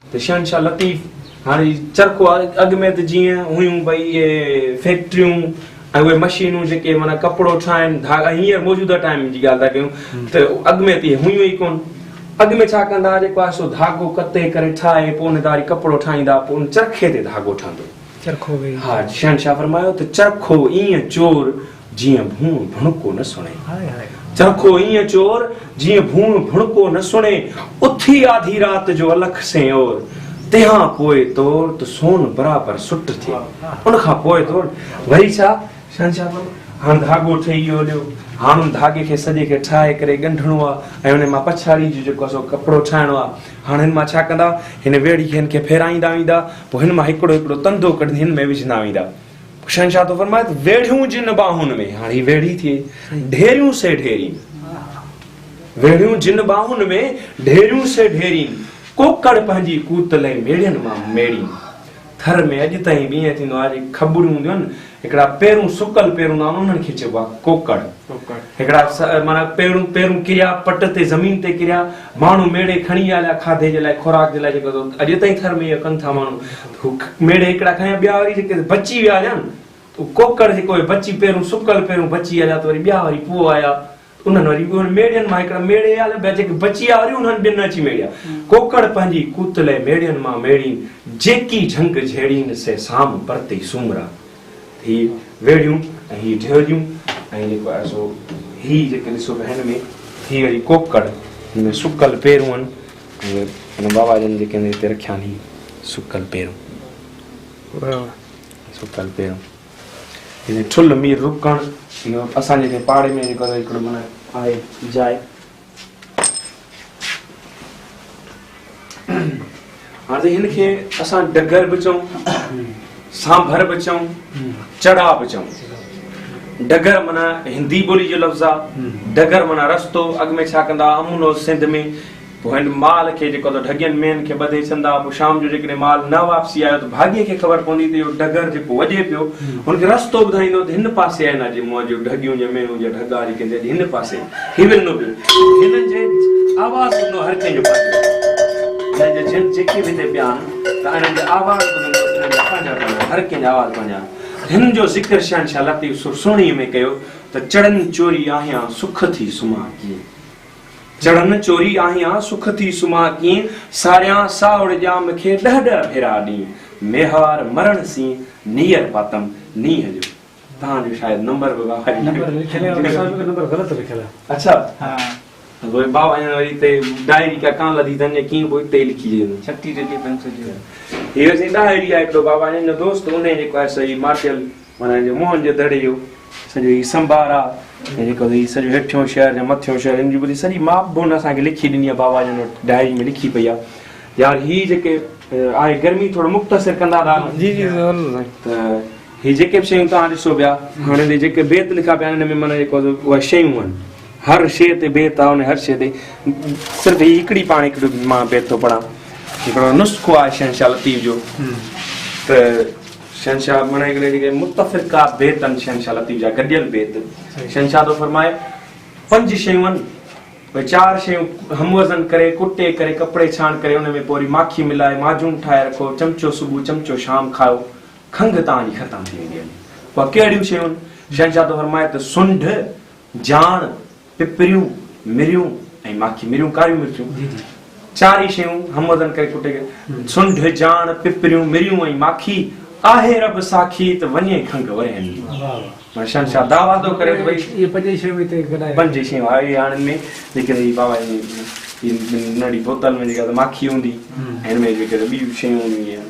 तो शहनशाह लतीफ़ हाणे चरखो अॻ में त जीअं हुयूं भई इहे फैक्ट्रियूं ऐं उहे मशीनूं जेके माना कपिड़ो ठाहिनि धागा हींअर मौजूदा टाइम जी ॻाल्हि था कयूं त अॻ में त इहे हुयूं ई कोन। अॻ में छा कंदा जेको आहे सो धागो कते करे ठाहे पोइ उन तारी कपिड़ो ठाहींदा पोइ उन चरखे ते धागो ठहंदो चरखो। हा शहनशाह फरमायो त चरखो ईअं चोर जीअं भूण भुणको न सुणे। चरखो ईअं चोर जीअं भूण भुणको न सुणे उथी आधी रात जो अलख से और तंहिंखां पोइ तोड़ त सोन बराबरि सुट थिए उन खां पोइ तोड़ वरी छा शहनशाह हाणे धागो ठही वियो हलियो हाणे उन धागे खे सॼे खे ठाहे करे ॻंढिणो आहे ऐं उन मां पछाड़ी जो जेको आहे सो कपिड़ो ठाहिणो आहे। हाणे हिन मां छा कंदा हिन वेड़ी खे हिन खे फेराईंदा वेंदा पोइ हिन मां हिकिड़ो हिकिड़ो तंदो कढी हिन में विझंदा वेंदा। शहनशाह तो फरमाए त वेड़ियूं जिन बाहुनि में हाणे ही वेड़ी थिए ढेरियूं से ढेरी वेड़ियूं जिन बाहुनि में ढेरियूं से ढेरी कोकड़ पंहिंजी कूतले मेड़ियुनि मां मेड़ी। थर में अॼु ताईं बि ईअं थींदो आहे ख़बरूं हूंदियूं आहिनि हिकिड़ा पेरूं सुकल पेरूं हूंदा आहिनि उन्हनि खे चइबो आहे कोकड़। हिकिड़ा माना पेरूं पेरूं किरिया पट ते ज़मीन ते किरिया माण्हू मेड़े खणी आया खाधे जे लाइ खुराक जे लाइ जेको अॼु ताईं थर में इहो कनि था माण्हू मेड़े हिकिड़ा खया ॿिया वरी जेके बची विया आहिनि कोकड़ जेको बची पेरूं सुकल पेरूं बची आया त वरी ॿिया वरी पोइ आया उन्हनि वरी मेड़ियुनि मां हिकिड़ा मेड़े आया जेके बची विया वरी उन्हनि ॿियनि अची मेड़िया। कोकड़ पंहिंजी कूतले मेड़ियुनि मां मेड़ी जेकी झंग झेड़ीनि से साम परते सूमरा ही वेड़ियूं ऐं ही ढेरियूं ऐं जेको आहे सो ही जेके ॾिसो हिन में ही वरी कोकड़ हिन में सुकल पेरूं आहिनि हिन बाबा जन जेके हिते रखिया आहिनि सुकल पेरूं सुकल पेरूं हिन ठुल मीर रुकण इहो असांजे हिते पाड़े में जेको हिकिड़ो माना आहे जाइ हाणे हिन खे असां डगर बि चऊं सांभर बि चऊं चढ़ा बि चऊं। डगर माना हिंदी ॿोली जो लफ़्ज़ आहे डगर माना रस्तो अॻ में छा कंदा अमूनो सिंध में पोइ हिन माल खे जेको ढगियुनि में खे ॿधे छॾंदा पोइ शाम जो जेकॾहिं माल न वापसी आयो त भाॻीअ खे ख़बर पवंदी त इहो डगर जेको वॼे पियो हुनखे रस्तो ॿुधाईंदो त हिन पासे आहे न जे मुंहं जो ढगियूं जे मेणूं जा ढगा जेके हिन पासे हिननि जे आवाज़ ॿुधो हर कंहिंजो हिन जे जेके बि हिते पिया आहिनि त हिननि जो आवाज़ ॿुधंदो हर कंहिंजा आवाज़ पंहिंजा हिन जो ज़िक्र शहनशाह लतीफ़ सुहिणीअ में कयो त चढ़नि चोरी आहियां सुख थी सुम्हां कीअं चढ़न चोरी आहियां सुख थी सुम्हां कीअं सारियां सावड़ जाम खे ॾह ॾह भेरा ॾींहुं मेहार मरण सी नीयर पातम नीह जो तव्हांजो शायदि नंबर बि अच्छा वरी बाबा वरी हिते डायरी का कान लधी अथनि कीअं पोइ हिते लिखी ॾिनो 36 हीअ असीं डायरी आहे हिकिड़ो बाबा जो दोस्त उन जेको आहे सही मार्शल माना मोहन जो दड़े जो सॼो ही संभार आहे जेको सॼो हेठियों शहर या मथियों शहर हिन जी बि सॼी माप बोन असांखे लिखी ॾिनी आहे बाबा जन डायरी में लिखी पई आहे यार ही जेके आहे गर्मी थोरो मुख़्तसिर कंदा था जी जी त ही जेके बि शयूं तव्हां ॾिसो पिया हाणे जेके बेत लिखा पिया हिन में माना जेको उहे शयूं आहिनि हर शइ ते बेत आहे उन हर शइ ते सिर्फ़ु ही हिकिड़ी पाण हिकिड़ो मां बेत थो पढ़ां हिकिड़ो नुस्ख़ो आहे शहनशाह लतीफ़ जो त शहनशाह माना हिकिड़े जेके मुतफ़िक़ा बेत आहिनि शहनशाह लतीफ़ जा गॾियल बेत शहनशाह थो फरमाए 5 शयूं आहिनि भई 4 शयूं हमवज़न करे कुटे करे कपिड़े छाण करे उन में पोइ वरी माखी मिलाए माजून ठाहे रखो चमचो सुबुह चमचो शाम खाओ खंघि तव्हांजी ख़तमु थी वेंदी आहे। पोइ कहिड़ियूं शयूं शहनशाह थो फरमाए त सुंढ जाण पिपरियूं मिरियूं ऐं माखी मिरियूं कारियूं मिर्चूं 4 ई शयूं हमवज़न करे कुटे करे सुंढ जाण पिपरियूं मिरियूं ऐं माखी आहे रब साखी त वञे खंघि वरे शहनशाह दावा थो करे भई इहे 5 शयूं हिते गॾाए 5 शयूं आहे हाणे में जेके बाबा नंढी बोतल में जेका माखी हूंदी हिन में जेके ॿियूं शयूं हूंदियूं